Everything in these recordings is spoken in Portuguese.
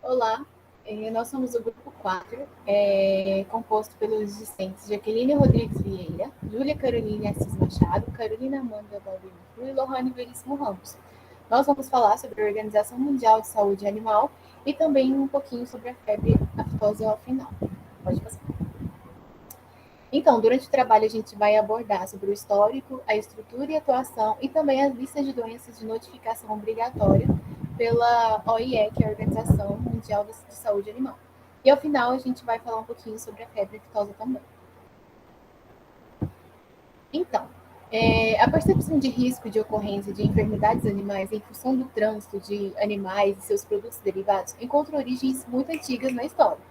Olá, nós somos o grupo 4, composto pelos discentes Jaqueline Rodrigues Vieira, Júlia Caroline Assis Machado, Carolina Amanda Balbino Flu e Lohane Veríssimo Ramos. Nós vamos falar sobre a Organização Mundial de Saúde Animal e também um pouquinho sobre a febre aftosa ao final. Pode passar. Então, durante o trabalho a gente vai abordar sobre o histórico, a estrutura e atuação e também as listas de doenças de notificação obrigatória pela OIE, que é a Organização Mundial de Saúde Animal. E ao final a gente vai falar um pouquinho sobre a febre aftosa também. Então, a percepção de risco de ocorrência de enfermidades animais em função do trânsito de animais e seus produtos derivados encontra origens muito antigas na história.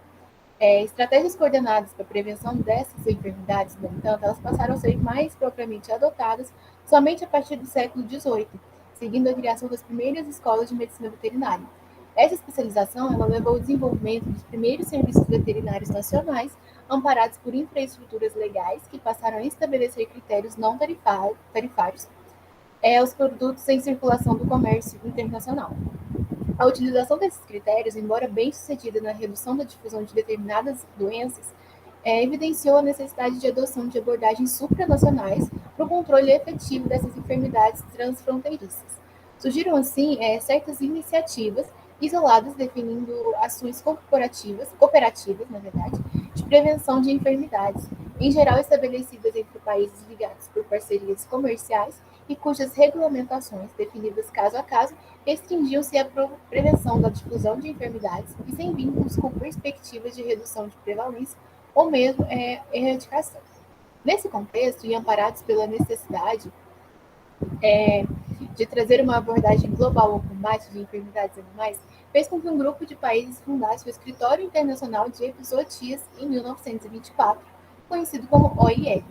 Estratégias coordenadas para a prevenção dessas enfermidades, no entanto, elas passaram a ser mais propriamente adotadas somente a partir do século XVIII, seguindo a criação das primeiras escolas de medicina veterinária. Essa especialização ela levou ao desenvolvimento dos primeiros serviços veterinários nacionais, amparados por infraestruturas legais que passaram a estabelecer critérios não tarifários aos produtos em circulação do comércio internacional. A utilização desses critérios, embora bem-sucedida na redução da difusão de determinadas doenças, evidenciou a necessidade de adoção de abordagens supranacionais para o controle efetivo dessas enfermidades transfronteiriças. Surgiram, assim, certas iniciativas isoladas definindo ações cooperativas, na verdade, de prevenção de enfermidades, em geral estabelecidas entre países ligados por parcerias comerciais e cujas regulamentações, definidas caso a caso, restringiam-se à prevenção da difusão de enfermidades e sem vínculos com perspectivas de redução de prevalência ou mesmo erradicação. Nesse contexto, e amparados pela necessidade de trazer uma abordagem global ao combate de enfermidades animais, fez com que um grupo de países fundasse o Escritório Internacional de Epizootias em 1924, conhecido como OIE.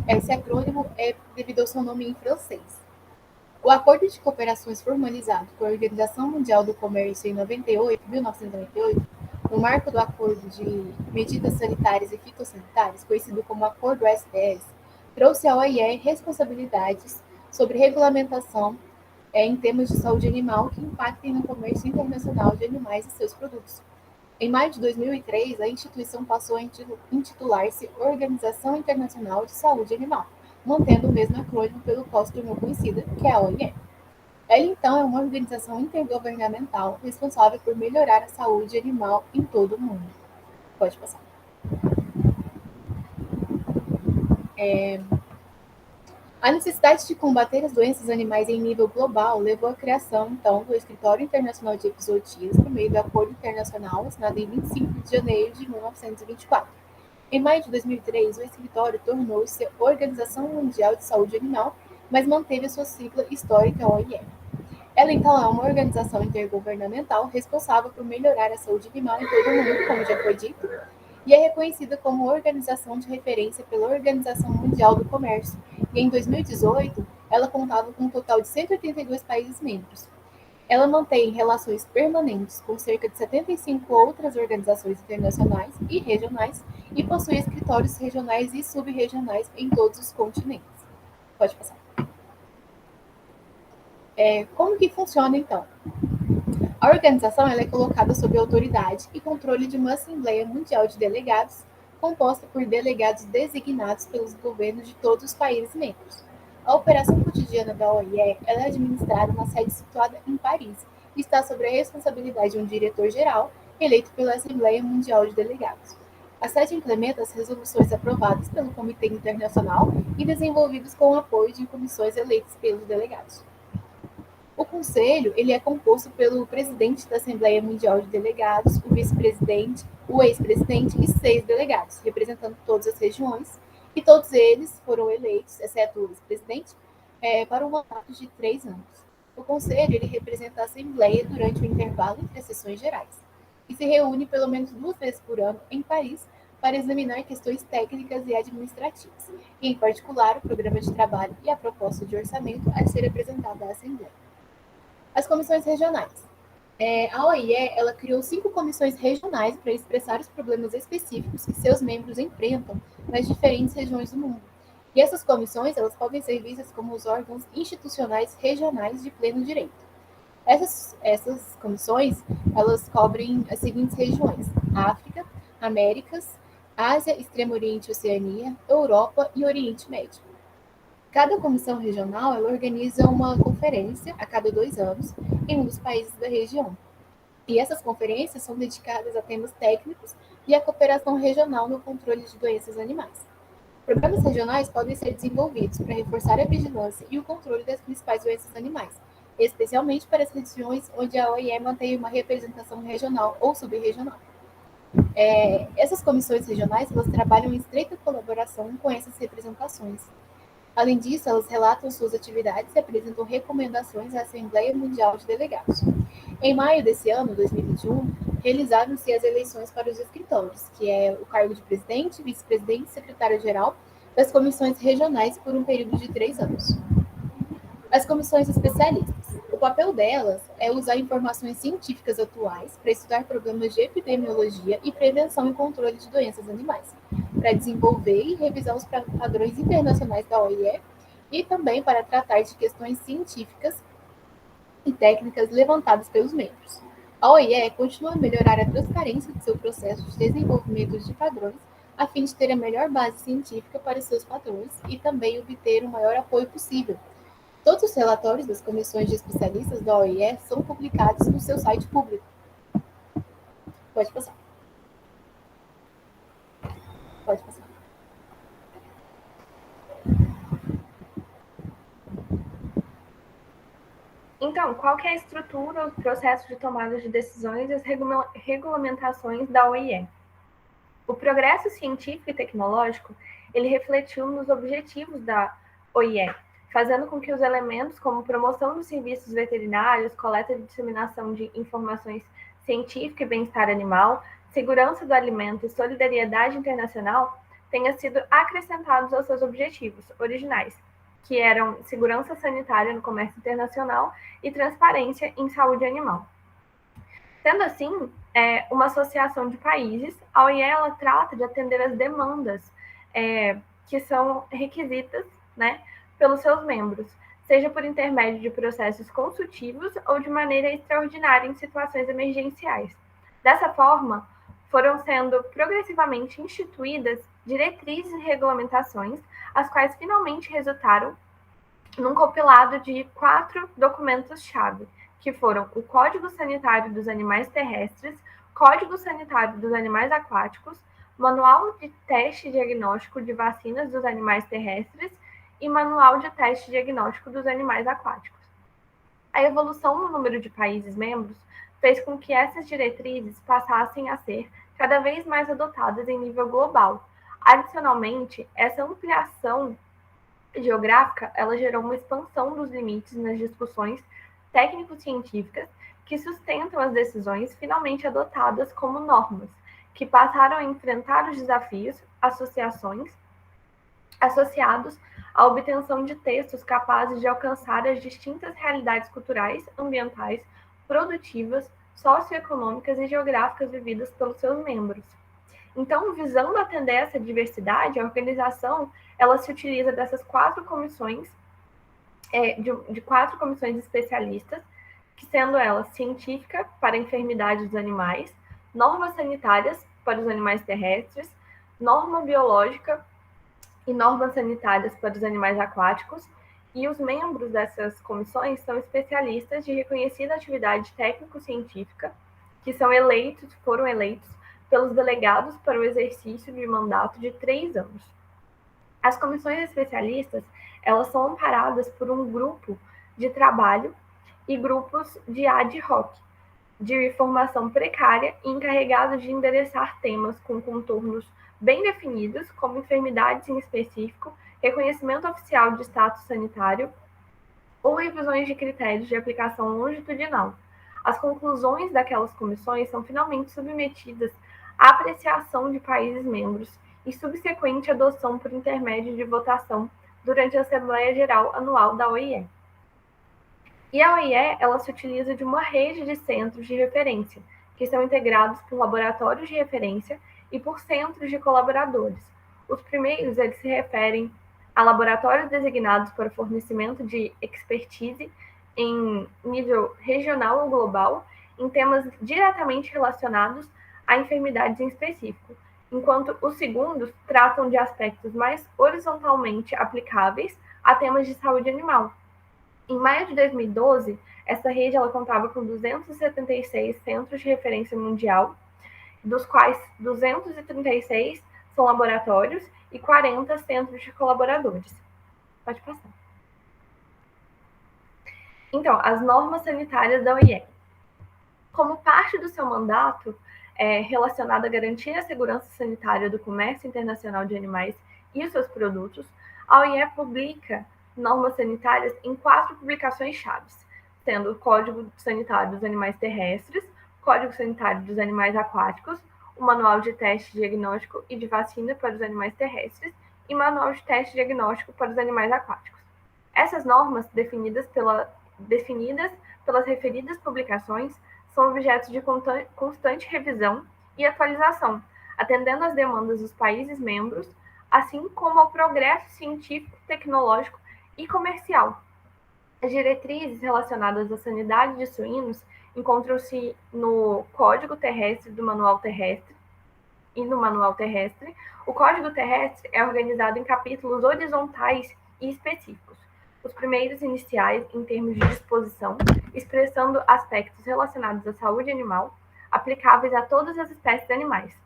Esse acrônimo é devido ao seu nome em francês. O Acordo de Cooperações formalizado com a Organização Mundial do Comércio em 1998, no marco do Acordo de Medidas Sanitárias e Fitossanitárias, conhecido como Acordo SPS, trouxe à OIE responsabilidades sobre regulamentação em temas de saúde animal que impactem no comércio internacional de animais e seus produtos. Em maio de 2003, a instituição passou a intitular-se Organização Internacional de Saúde Animal, mantendo o mesmo acrônimo pelo qual se tornou conhecida, que é a OIE. Ela, então, é uma organização intergovernamental responsável por melhorar a saúde animal em todo o mundo. Pode passar. A necessidade de combater as doenças animais em nível global levou à criação, então, do Escritório Internacional de Epizootias por meio do Acordo Internacional assinado em 25 de janeiro de 1924. Em maio de 2003, o escritório tornou-se Organização Mundial de Saúde Animal, mas manteve a sua sigla histórica OIE. Ela, então, é uma organização intergovernamental responsável por melhorar a saúde animal em todo o mundo, como já foi dito, e é reconhecida como organização de referência pela Organização Mundial do Comércio, e em 2018 ela contava com um total de 182 países membros. Ela mantém relações permanentes com cerca de 75 outras organizações internacionais e regionais e possui escritórios regionais e subregionais em todos os continentes. Pode passar. Como que funciona, então? A organização ela é colocada sob a autoridade e controle de uma Assembleia Mundial de Delegados, composta por delegados designados pelos governos de todos os países membros. A operação cotidiana da OIE ela é administrada na sede situada em Paris e está sob a responsabilidade de um diretor-geral eleito pela Assembleia Mundial de Delegados. A sede implementa as resoluções aprovadas pelo Comitê Internacional e desenvolvidas com o apoio de comissões eleitas pelos delegados. O Conselho ele é composto pelo presidente da Assembleia Mundial de Delegados, o vice-presidente, o ex-presidente e 6 delegados, representando todas as regiões, e todos eles foram eleitos, exceto o ex-presidente, para um mandato de 3 anos. O Conselho ele representa a Assembleia durante o intervalo entre as sessões gerais e se reúne pelo menos 2 vezes por ano em Paris para examinar questões técnicas e administrativas, e, em particular, o programa de trabalho e a proposta de orçamento a ser apresentada à Assembleia. As comissões regionais. A OIE ela criou 5 comissões regionais para expressar os problemas específicos que seus membros enfrentam nas diferentes regiões do mundo. E essas comissões elas podem ser vistas como os órgãos institucionais regionais de pleno direito. Essas comissões, elas cobrem as seguintes regiões: África, Américas, Ásia, Extremo Oriente e Oceania, Europa e Oriente Médio. Cada comissão regional ela organiza uma conferência a cada 2 anos em um dos países da região. E essas conferências são dedicadas a temas técnicos e à cooperação regional no controle de doenças animais. Programas regionais podem ser desenvolvidos para reforçar a vigilância e o controle das principais doenças animais, especialmente para as regiões onde a OIE mantém uma representação regional ou subregional. Essas comissões regionais elas trabalham em estreita colaboração com essas representações. Além disso, elas relatam suas atividades e apresentam recomendações à Assembleia Mundial de Delegados. Em maio desse ano, 2021, realizaram-se as eleições para os escritórios, que é o cargo de presidente, vice-presidente e secretário-geral das comissões regionais por um período de 3 anos. As comissões especialistas. O papel delas é usar informações científicas atuais para estudar problemas de epidemiologia e prevenção e controle de doenças animais, para desenvolver e revisar os padrões internacionais da OIE e também para tratar de questões científicas e técnicas levantadas pelos membros. A OIE continua a melhorar a transparência de seu processo de desenvolvimento de padrões, a fim de ter a melhor base científica para seus padrões e também obter o maior apoio possível. Todos os relatórios das comissões de especialistas da OIE são publicados no seu site público. Pode passar. Pode passar. Então, qual que é a estrutura, os processos de tomada de decisões e as regulamentações da OIE? O progresso científico e tecnológico, ele refletiu nos objetivos da OIE, fazendo com que os elementos como promoção dos serviços veterinários, coleta e disseminação de informações científicas e bem-estar animal, segurança do alimento e solidariedade internacional tenham sido acrescentados aos seus objetivos originais, que eram segurança sanitária no comércio internacional e transparência em saúde animal. Sendo assim, uma associação de países, a OIE ela trata de atender as demandas que são requisitas, né, pelos seus membros, seja por intermédio de processos consultivos ou de maneira extraordinária em situações emergenciais. Dessa forma, foram sendo progressivamente instituídas diretrizes e regulamentações, as quais finalmente resultaram num compilado de 4 documentos-chave, que foram o Código Sanitário dos Animais Terrestres, Código Sanitário dos Animais Aquáticos, Manual de Teste Diagnóstico de Vacinas dos Animais Terrestres e Manual de Teste Diagnóstico dos Animais Aquáticos. A evolução no número de países membros fez com que essas diretrizes passassem a ser cada vez mais adotadas em nível global. Adicionalmente, essa ampliação geográfica, ela gerou uma expansão dos limites nas discussões técnico-científicas que sustentam as decisões finalmente adotadas como normas, que passaram a enfrentar os desafios associados à obtenção de textos capazes de alcançar as distintas realidades culturais, ambientais, produtivas, socioeconômicas e geográficas vividas pelos seus membros. Então, visando atender essa diversidade, a organização ela se utiliza dessas 4 comissões, de 4 comissões especialistas, que sendo ela científica para enfermidades dos animais, normas sanitárias para os animais terrestres, norma biológica e normas sanitárias para os animais aquáticos, e os membros dessas comissões são especialistas de reconhecida atividade técnico-científica, que foram eleitos pelos delegados para o exercício de mandato de 3 anos. As comissões especialistas, elas são amparadas por um grupo de trabalho e grupos de ad hoc, de formação precária e encarregados de endereçar temas com contornos bem definidos, como enfermidades em específico, reconhecimento oficial de status sanitário ou revisões de critérios de aplicação longitudinal. As conclusões daquelas comissões são finalmente submetidas à apreciação de países membros e subsequente adoção por intermédio de votação durante a Assembleia Geral Anual da OIE. E a OIE, ela se utiliza de uma rede de centros de referência, que são integrados por laboratórios de referência e por centros de colaboradores. Os primeiros, eles se referem a laboratórios designados para fornecimento de expertise em nível regional ou global, em temas diretamente relacionados a enfermidades em específico, enquanto os segundos tratam de aspectos mais horizontalmente aplicáveis a temas de saúde animal. Em maio de 2012, essa rede ela contava com 276 centros de referência mundial, dos quais 236 são laboratórios e 40 centros de colaboradores. Pode passar. Então, as normas sanitárias da OIE. Como parte do seu mandato relacionado a garantir a segurança sanitária do comércio internacional de animais e os seus produtos, a OIE publica normas sanitárias em 4 publicações-chave, sendo o Código Sanitário dos Animais Terrestres, Código Sanitário dos Animais Aquáticos, o Manual de Teste, Diagnóstico e de Vacina para os Animais Terrestres e Manual de Teste e Diagnóstico para os Animais Aquáticos. Essas normas, definidas pelas referidas publicações, são objetos de constante revisão e atualização, atendendo às demandas dos países membros, assim como ao progresso científico, tecnológico e comercial. As diretrizes relacionadas à sanidade de suínos encontram-se no Código Terrestre do Manual Terrestre e no Manual Terrestre. O Código Terrestre é organizado em capítulos horizontais e específicos. Os primeiros iniciais em termos de disposição, expressando aspectos relacionados à saúde animal, aplicáveis a todas as espécies de animais.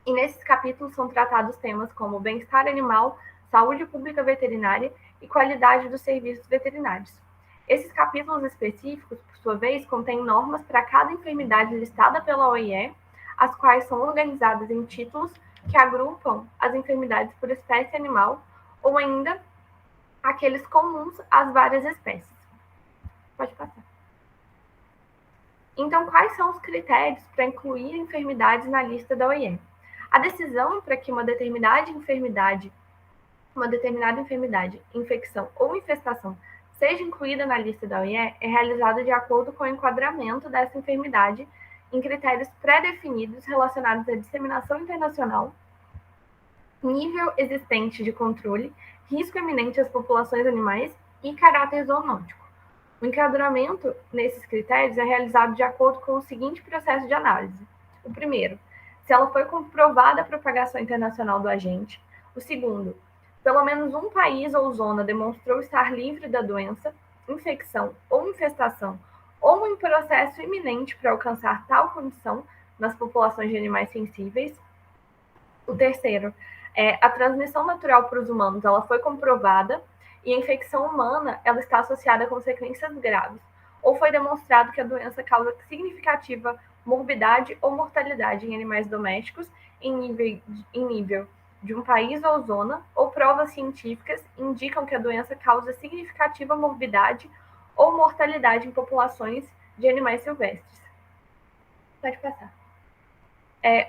E nesses capítulos são tratados temas como bem-estar animal, saúde pública veterinária e qualidade dos serviços veterinários. Esses capítulos específicos, por sua vez, contêm normas para cada enfermidade listada pela OIE, as quais são organizadas em títulos que agrupam as enfermidades por espécie animal ou ainda aqueles comuns às várias espécies. Pode passar. Então, quais são os critérios para incluir enfermidades na lista da OIE? A decisão para que uma determinada enfermidade, infecção ou infestação seja incluída na lista da OIE é realizada de acordo com o enquadramento dessa enfermidade em critérios pré-definidos relacionados à disseminação internacional, nível existente de controle, risco iminente às populações animais e caráter zoonótico. O enquadramento nesses critérios é realizado de acordo com o seguinte processo de análise. O primeiro, se ela foi comprovada a propagação internacional do agente. O segundo, pelo menos um país ou zona demonstrou estar livre da doença, infecção ou infestação, ou em processo iminente para alcançar tal condição nas populações de animais sensíveis. O terceiro, a transmissão natural para os humanos ela foi comprovada e a infecção humana ela está associada a consequências graves, ou foi demonstrado que a doença causa significativa morbidade ou mortalidade em animais domésticos em nível de um país ou zona, ou provas científicas indicam que a doença causa significativa morbidade ou mortalidade em populações de animais silvestres. Pode passar.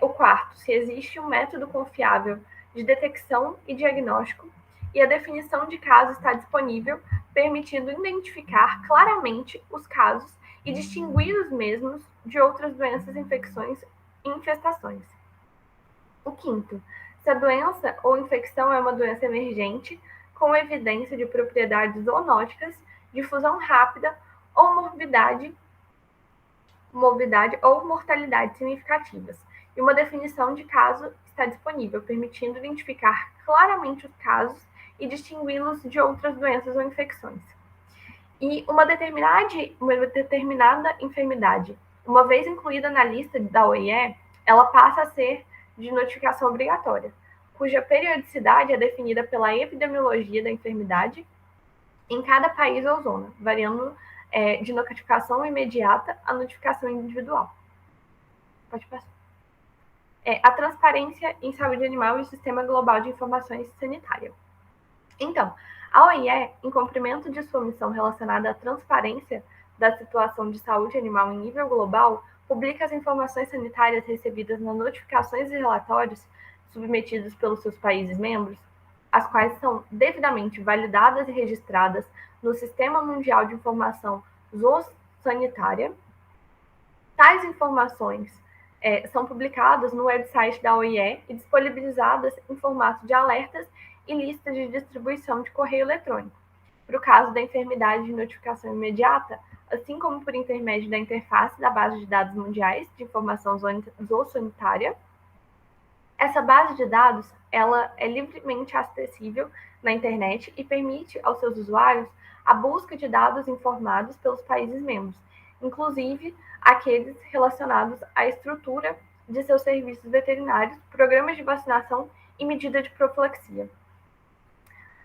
O quarto, se existe um método confiável de detecção e diagnóstico e a definição de caso está disponível, permitindo identificar claramente os casos e distinguir os mesmos de outras doenças, infecções e infestações. O quinto, se a doença ou infecção é uma doença emergente, com evidência de propriedades zoonóticas, difusão rápida ou morbidade ou mortalidade significativas, e uma definição de caso está disponível, permitindo identificar claramente os casos e distingui-los de outras doenças ou infecções. E uma determinada enfermidade, uma vez incluída na lista da OIE, ela passa a ser de notificação obrigatória, cuja periodicidade é definida pela epidemiologia da enfermidade em cada país ou zona, variando de notificação imediata a notificação individual. Pode passar. A transparência em saúde animal e o Sistema Global de Informações Sanitárias. Então, a OIE, em cumprimento de sua missão relacionada à transparência da situação de saúde animal em nível global, publica as informações sanitárias recebidas nas notificações e relatórios submetidos pelos seus países membros, as quais são devidamente validadas e registradas no Sistema Mundial de Informação Zoossanitária. Tais informações são publicadas no website da OIE e disponibilizadas em formato de alertas e listas de distribuição de correio eletrônico. para o caso da enfermidade de notificação imediata, assim como por intermédio da interface da base de dados mundiais de informação zoossanitária. Essa base de dados ela é livremente acessível na internet e permite aos seus usuários a busca de dados informados pelos países membros, inclusive aqueles relacionados à estrutura de seus serviços veterinários, programas de vacinação e medida de profilaxia.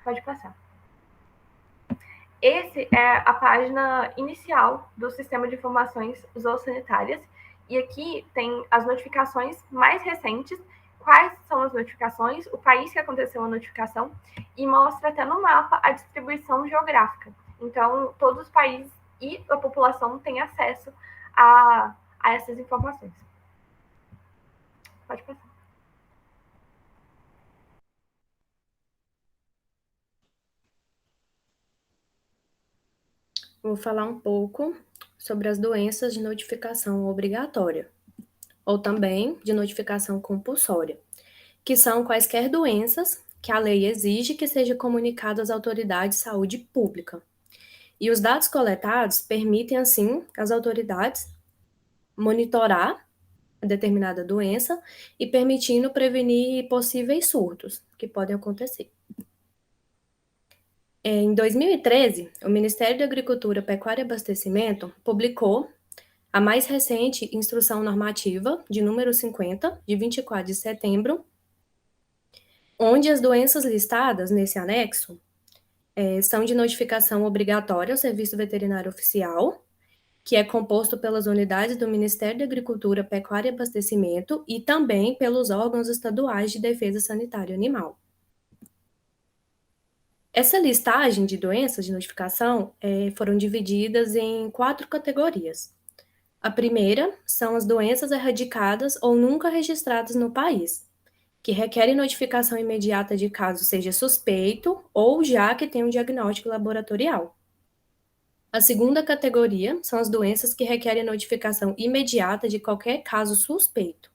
Pode passar. Esse é a página inicial do Sistema de Informações Zoossanitárias, e aqui tem as notificações mais recentes, quais são as notificações, o país que aconteceu a notificação, e mostra até no mapa a distribuição geográfica. Então, todos os países e a população têm acesso a essas informações. Pode passar. Vou falar um pouco sobre as doenças de notificação obrigatória, ou também de notificação compulsória, que são quaisquer doenças que a lei exige que seja comunicado às autoridades de saúde pública. E os dados coletados permitem, assim, às autoridades monitorar determinada doença e permitindo prevenir possíveis surtos que podem acontecer. Em 2013, o Ministério da Agricultura, Pecuária e Abastecimento publicou a mais recente Instrução Normativa, de número 50, de 24 de setembro, onde as doenças listadas nesse anexo são de notificação obrigatória ao Serviço Veterinário Oficial, que é composto pelas unidades do Ministério da Agricultura, Pecuária e Abastecimento e também pelos órgãos estaduais de defesa sanitária animal. Essa listagem de doenças de notificação foram divididas em 4 categorias. A primeira são as doenças erradicadas ou nunca registradas no país, que requerem notificação imediata de caso seja suspeito ou já que tem um diagnóstico laboratorial. A segunda categoria são as doenças que requerem notificação imediata de qualquer caso suspeito.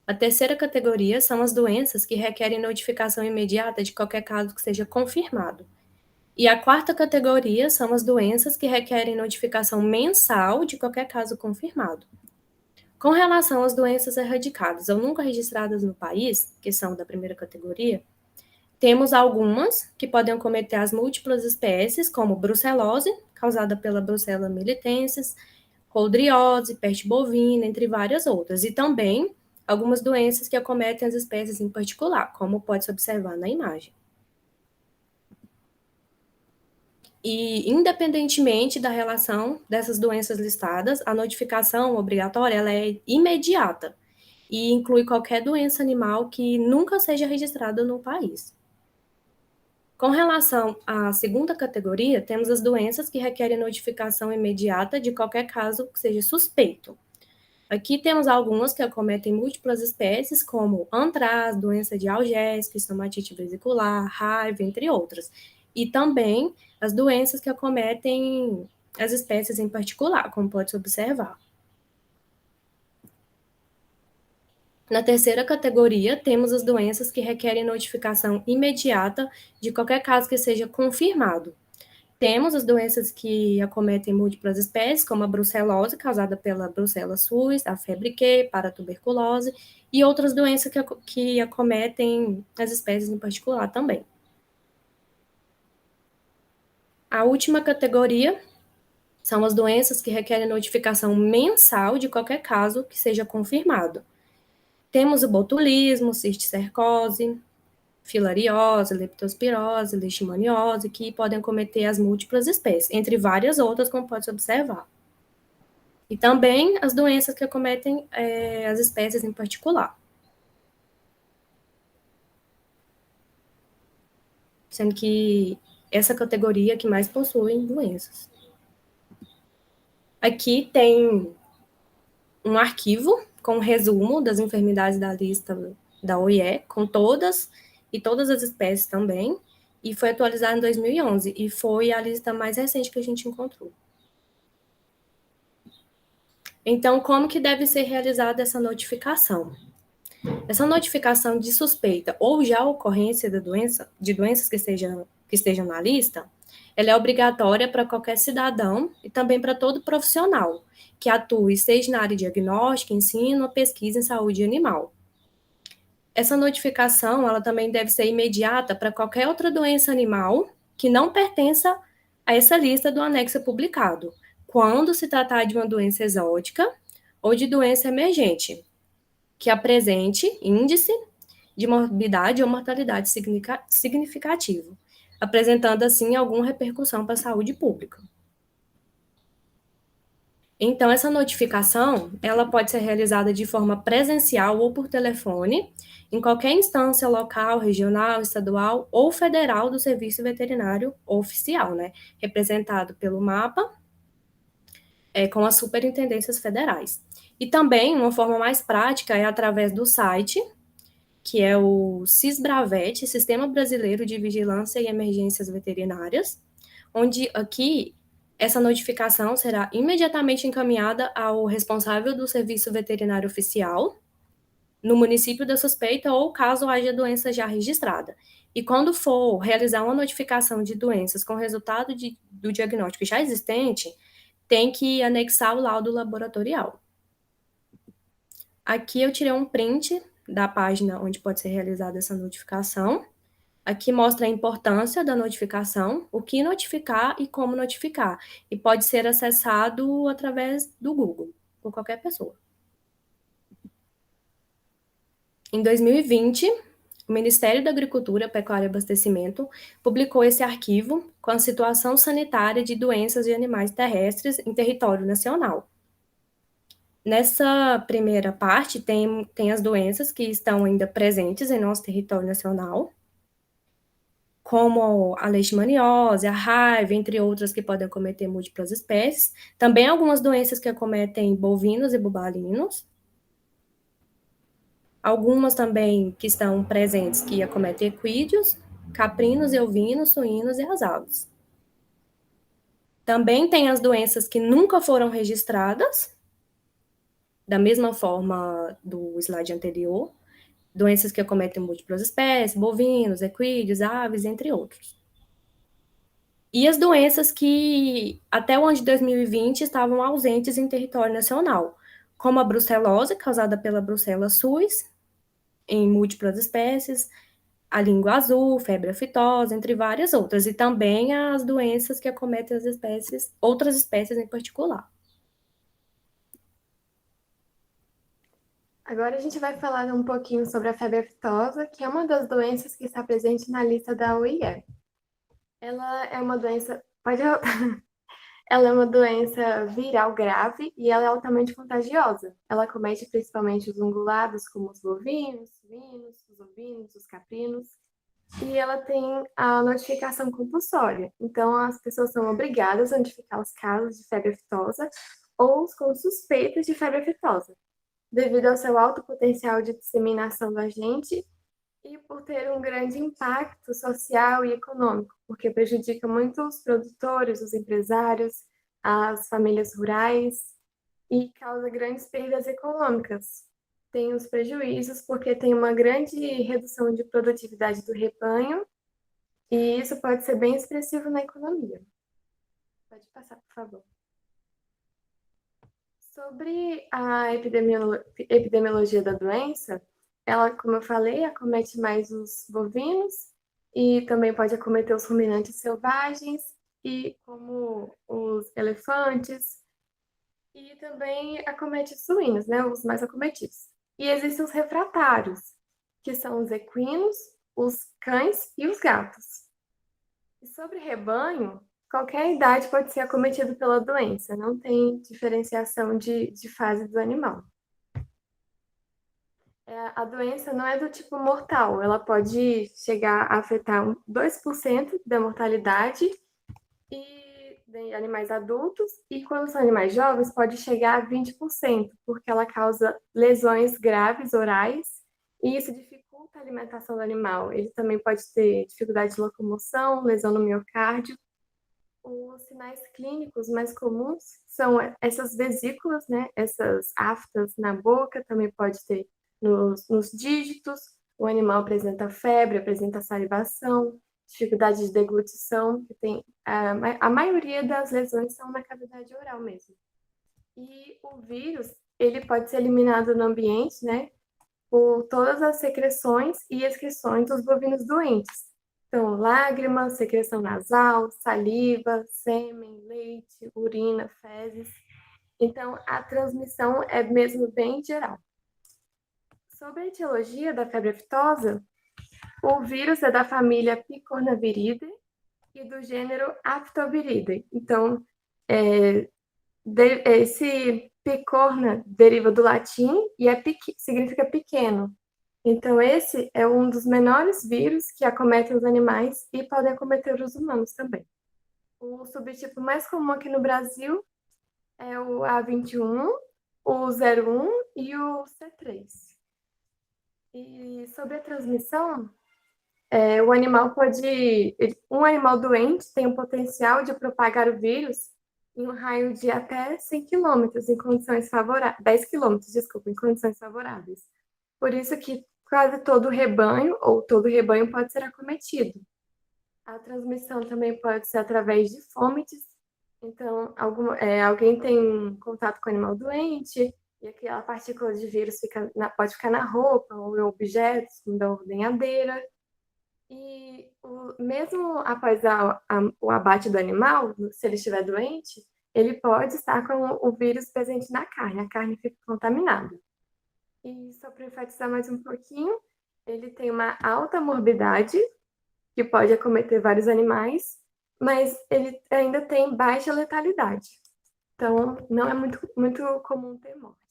A terceira categoria são as doenças que requerem notificação imediata de qualquer caso que seja confirmado. E a quarta categoria são as doenças que requerem notificação mensal de qualquer caso confirmado. Com relação às doenças erradicadas ou nunca registradas no país, que são da primeira categoria, temos algumas que podem acometer as múltiplas espécies, como brucelose, causada pela Brucella militensis, coldriose, peste bovina, entre várias outras, e também algumas doenças que acometem as espécies em particular, como pode-se observar na imagem. E, independentemente da relação dessas doenças listadas, a notificação obrigatória ela é imediata e inclui qualquer doença animal que nunca seja registrada no país. Com relação à segunda categoria, temos as doenças que requerem notificação imediata de qualquer caso que seja suspeito. Aqui temos algumas que acometem múltiplas espécies, como antraz, doença de algéspe, estomatite vesicular, raiva, entre outras. E também as doenças que acometem as espécies em particular, como pode-se observar. Na terceira categoria, temos as doenças que requerem notificação imediata de qualquer caso que seja confirmado. Temos as doenças que acometem múltiplas espécies, como a brucelose, causada pela Brucella suis, a febre Q, paratuberculose, e outras doenças que acometem as espécies em particular também. A última categoria são as doenças que requerem notificação mensal de qualquer caso que seja confirmado. Temos o botulismo, cisticercose, filariose, leptospirose, leishmaniose, que podem acometer as múltiplas espécies, entre várias outras, como pode-se observar. E também as doenças que acometem as espécies em particular. Sendo que essa categoria que mais possui doenças. Aqui tem um arquivo com resumo das enfermidades da lista da OIE, com todas as espécies também, e foi atualizado em 2011, e foi a lista mais recente que a gente encontrou. Então, como que deve ser realizada essa notificação? Essa notificação de suspeita ou já ocorrência de doenças que estejam na lista, ela é obrigatória para qualquer cidadão e também para todo profissional que atue, seja na área de diagnóstico, ensino ou pesquisa em saúde animal. Essa notificação, ela também deve ser imediata para qualquer outra doença animal que não pertença a essa lista do anexo publicado, quando se tratar de uma doença exótica ou de doença emergente, que apresente índice de morbidade ou mortalidade significativo, apresentando, assim, alguma repercussão para a saúde pública. Então, essa notificação, ela pode ser realizada de forma presencial ou por telefone, em qualquer instância local, regional, estadual ou federal do Serviço Veterinário Oficial, né? Representado pelo MAPA, com as superintendências federais. E também, uma forma mais prática é através do site, que é o SISBRAVET, Sistema Brasileiro de Vigilância e Emergências Veterinárias, onde aqui essa notificação será imediatamente encaminhada ao responsável do Serviço Veterinário Oficial, no município da suspeita ou caso haja doença já registrada. E quando for realizar uma notificação de doenças com resultado do diagnóstico já existente, tem que anexar o laudo laboratorial. Aqui eu tirei um print da página onde pode ser realizada essa notificação. Aqui mostra a importância da notificação, o que notificar e como notificar. E pode ser acessado através do Google, por qualquer pessoa. Em 2020, o Ministério da Agricultura, Pecuária e Abastecimento publicou esse arquivo com a situação sanitária de doenças de animais terrestres em território nacional. Nessa primeira parte, tem as doenças que estão ainda presentes em nosso território nacional, como a leishmaniose, a raiva, entre outras que podem acometer múltiplas espécies. Também algumas doenças que acometem bovinos e bubalinos. Algumas também que estão presentes que acometem equídeos, caprinos e ovinos, suínos e as aves. Também tem as doenças que nunca foram registradas, da mesma forma do slide anterior, doenças que acometem múltiplas espécies, bovinos, equídeos, aves, entre outros. E as doenças que, até o ano de 2020, estavam ausentes em território nacional, como a brucelose, causada pela Brucella suis, em múltiplas espécies, a língua azul, febre aftosa, entre várias outras, e também as doenças que acometem as espécies, outras espécies em particular. Agora a gente vai falar um pouquinho sobre a febre aftosa, que é uma das doenças que está presente na lista da OIE. Ela é uma doença, ela é uma doença viral grave e ela é altamente contagiosa. Ela comete principalmente os ungulados, como os bovinos, suínos, os ovinos, os caprinos. E ela tem a notificação compulsória. Então, as pessoas são obrigadas a notificar os casos de febre aftosa ou os com suspeitas de febre aftosa, devido ao seu alto potencial de disseminação do agente e por ter um grande impacto social e econômico, porque prejudica muito os produtores, os empresários, as famílias rurais e causa grandes perdas econômicas. Tem os prejuízos porque tem uma grande redução de produtividade do rebanho e isso pode ser bem expressivo na economia. Pode passar, por favor. Sobre a epidemiologia da doença, ela, como eu falei, acomete mais os bovinos e também pode acometer os ruminantes selvagens, e como os elefantes, e também acomete os suínos, né, os mais acometidos. E existem os refratários, que são os equinos, os cães e os gatos. E sobre rebanho, qualquer idade pode ser acometido pela doença, não tem diferenciação de fase do animal. A doença não é do tipo mortal, ela pode chegar a afetar 2% da mortalidade de animais adultos, e quando são animais jovens pode chegar a 20%, porque ela causa lesões graves orais, e isso dificulta a alimentação do animal. Ele também pode ter dificuldade de locomoção, lesão no miocárdio. Os sinais clínicos mais comuns são essas vesículas, né? Essas aftas na boca, também pode ter nos dígitos. O animal apresenta febre, apresenta salivação, dificuldade de deglutição, que tem a maioria das lesões são na cavidade oral mesmo. E o vírus, ele pode ser eliminado no ambiente, né, por todas as secreções e excreções dos bovinos doentes. Então, lágrimas, secreção nasal, saliva, sêmen, leite, urina, fezes. Então, a transmissão é mesmo bem geral. Sobre a etiologia da febre aftosa, o vírus é da família Picornaviridae e do gênero Aftoviridae. Então, esse picorna deriva do latim e significa pequeno. Então, esse é um dos menores vírus que acometem os animais e podem acometer os humanos também. O subtipo mais comum aqui no Brasil é o A21, o 01 e o C3. E sobre a transmissão, um animal doente tem o potencial de propagar o vírus em um raio de até 100 km, em condições favoráveis, 10 km, desculpa, em condições favoráveis. Por isso que quase todo rebanho, ou todo rebanho, pode ser acometido. A transmissão também pode ser através de fômites. Então, alguém tem contato com o animal doente, e aquela partícula de vírus pode ficar na roupa ou em objetos, como da ordenhadeira. E mesmo após o abate do animal, se ele estiver doente, ele pode estar com o vírus presente na carne, a carne fica contaminada. E só para enfatizar mais um pouquinho, ele tem uma alta morbidade, que pode acometer vários animais, mas ele ainda tem baixa letalidade. Então, não é muito comum ter morte.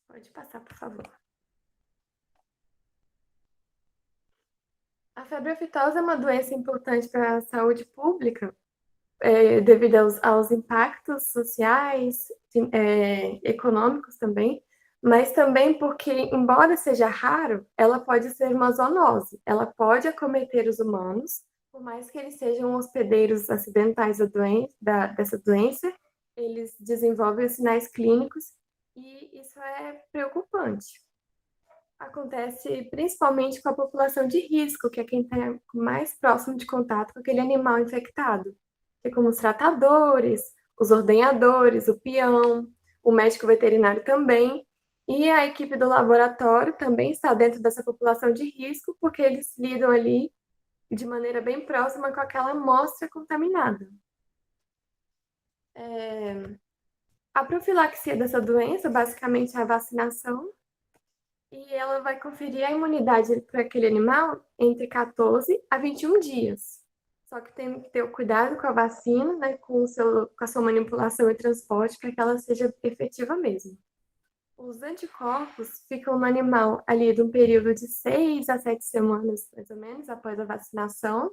Pode passar, por favor. A febre aftosa é uma doença importante para a saúde pública, devido aos impactos sociais, econômicos também, mas também porque, embora seja raro, ela pode ser uma zoonose. Ela pode acometer os humanos, por mais que eles sejam hospedeiros acidentais dessa doença, eles desenvolvem os sinais clínicos e isso é preocupante. Acontece principalmente com a população de risco, que é quem está mais próximo de contato com aquele animal infectado, como os tratadores, os ordenhadores, o peão, o médico veterinário também, e a equipe do laboratório também está dentro dessa população de risco, porque eles lidam ali de maneira bem próxima com aquela amostra contaminada. A profilaxia dessa doença, basicamente, é a vacinação, e ela vai conferir a imunidade para aquele animal entre 14 a 21 dias. Só que tem que ter o cuidado com a vacina, né, com a sua manipulação e transporte, para que ela seja efetiva mesmo. Os anticorpos ficam no animal ali de um período de 6 a 7 semanas, mais ou menos, após a vacinação.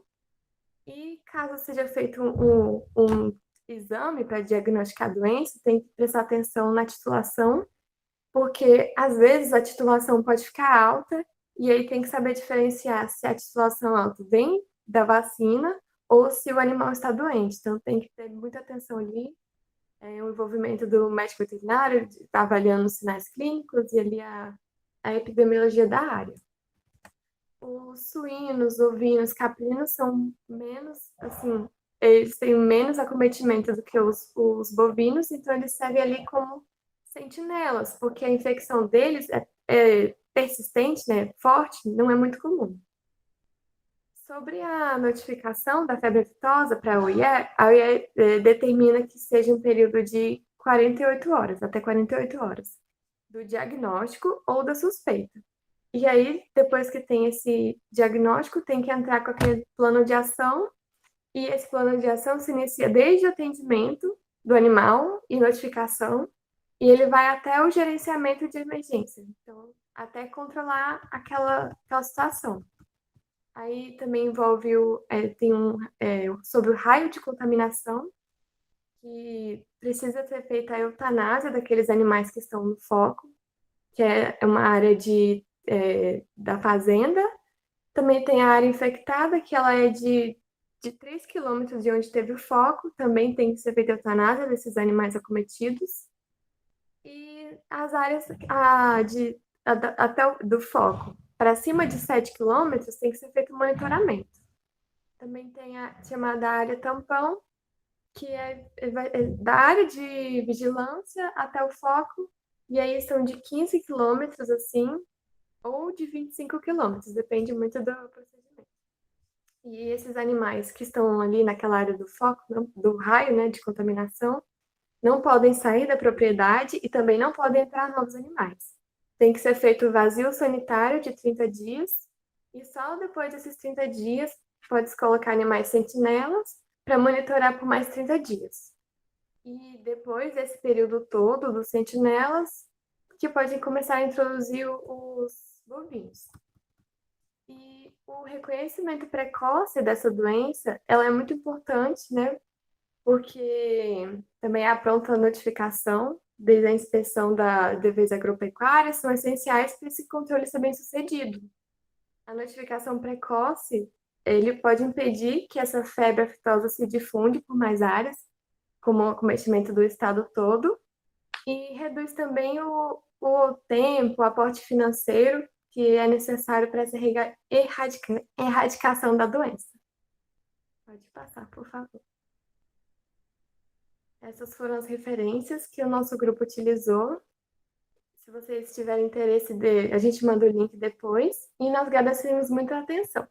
E caso seja feito um exame para diagnosticar a doença, tem que prestar atenção na titulação, porque às vezes a titulação pode ficar alta, e aí tem que saber diferenciar se a titulação alta vem da vacina ou se o animal está doente. Então tem que ter muita atenção ali, o envolvimento do médico veterinário, tá avaliando os sinais clínicos e ali a epidemiologia da área. Os suínos, ovinos, caprinos são menos, assim, eles têm menos acometimento do que os bovinos, então eles servem ali como sentinelas, porque a infecção deles é persistente, né, forte, não é muito comum. Sobre a notificação da febre aftosa para a OIE determina que seja um período de 48 horas, até 48 horas, do diagnóstico ou da suspeita. E aí, depois que tem esse diagnóstico, tem que entrar com aquele plano de ação, e esse plano de ação se inicia desde o atendimento do animal e notificação, e ele vai até o gerenciamento de emergência, então, até controlar aquela situação. Aí também envolve sobre o raio de contaminação, que precisa ser feita a eutanásia daqueles animais que estão no foco, que é uma área da fazenda. Também tem a área infectada, que ela é de 3 quilômetros de onde teve o foco, também tem que ser feita a eutanásia desses animais acometidos. E as áreas até do foco. para cima de 7 quilômetros tem que ser feito monitoramento. Também tem a chamada área tampão, que é da área de vigilância até o foco, e aí são de 15 quilômetros, assim, ou de 25 quilômetros, depende muito do procedimento. E esses animais que estão ali naquela área do foco, do raio, né, de contaminação, não podem sair da propriedade e também não podem entrar novos animais. Tem que ser feito o vazio sanitário de 30 dias, e só depois desses 30 dias pode-se colocar animais sentinelas para monitorar por mais 30 dias. E depois desse período todo dos sentinelas, que podem começar a introduzir os bovinos. E o reconhecimento precoce dessa doença, ela é muito importante, né? Porque também a pronta notificação, desde a inspeção da defesa agropecuária, são essenciais para esse controle ser bem sucedido. A notificação precoce, ele pode impedir que essa febre aftosa se difunde por mais áreas, como o acometimento do estado todo, e reduz também o tempo, o aporte financeiro que é necessário para essa erradicação da doença. Pode passar, por favor. Essas foram as referências que o nosso grupo utilizou. Se vocês tiverem interesse, a gente manda o link depois. E nós agradecemos muito a atenção.